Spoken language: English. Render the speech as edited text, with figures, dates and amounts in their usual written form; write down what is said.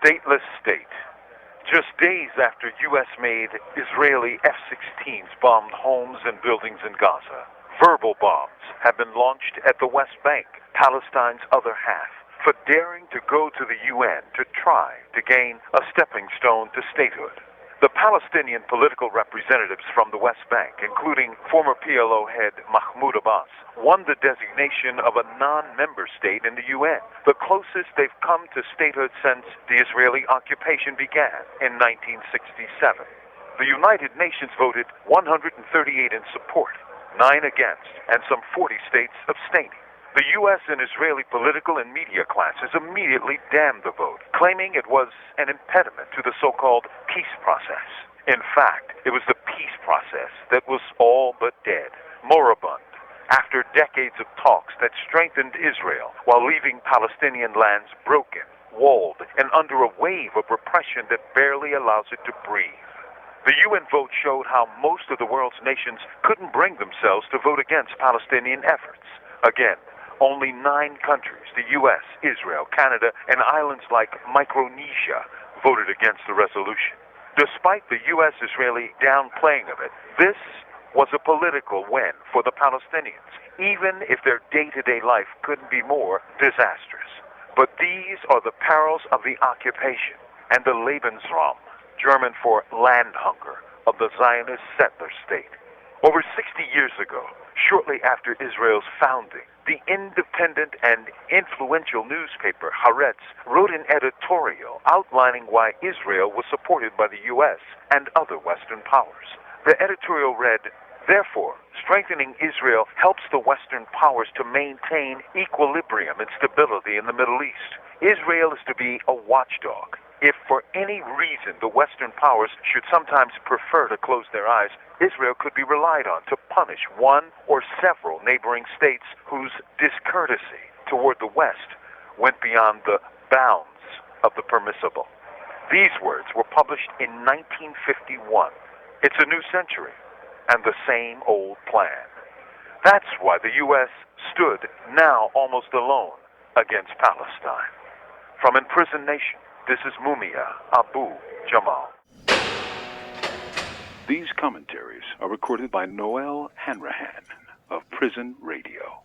Stateless state. Just days after U.S.-made Israeli F-16s bombed homes and buildings in Gaza, verbal bombs have been launched at the West Bank, Palestine's other half, for daring to go to the UN to try to gain a stepping stone to statehood. The Palestinian political representatives from the West Bank, including former PLO head Mahmoud Abbas, won the designation of a non-member state in the UN, the closest they've come to statehood since the Israeli occupation began in 1967. The United Nations voted 138 in support, 9 against, and some 40 states abstaining. The U.S. and Israeli political and media classes immediately damned the vote, claiming it was an impediment to the so-called peace process. In fact, it was the peace process that was all but dead, moribund, after decades of talks that strengthened Israel while leaving Palestinian lands broken, walled, and under a wave of repression that barely allows it to breathe. The UN vote showed how most of the world's nations couldn't bring themselves to vote against Palestinian efforts. Again, only 9 countries, the U.S., Israel, Canada, and islands like Micronesia, voted against the resolution. Despite the U.S.-Israeli downplaying of it, this was a political win for the Palestinians, even if their day-to-day life couldn't be more disastrous. But these are the perils of the occupation and the Lebensraum, German for land hunger, of the Zionist settler state. Over 60 years ago, shortly after Israel's founding, the independent and influential newspaper Haaretz wrote an editorial outlining why Israel was supported by the U.S. and other Western powers. The editorial read, "Therefore, strengthening Israel helps the Western powers to maintain equilibrium and stability in the Middle East. Israel is to be a watchdog. If for any reason the Western powers should sometimes prefer to close their eyes, Israel could be relied on to punish one or several neighboring states whose discourtesy toward the West went beyond the bounds of the permissible." These words were published in 1951. It's a new century, and the same old plan. That's why the U.S. stood, now almost alone, against Palestine. From Imprisoned Nation, this is Mumia Abu Jamal. These commentaries are recorded by Noel Hanrahan of Prison Radio.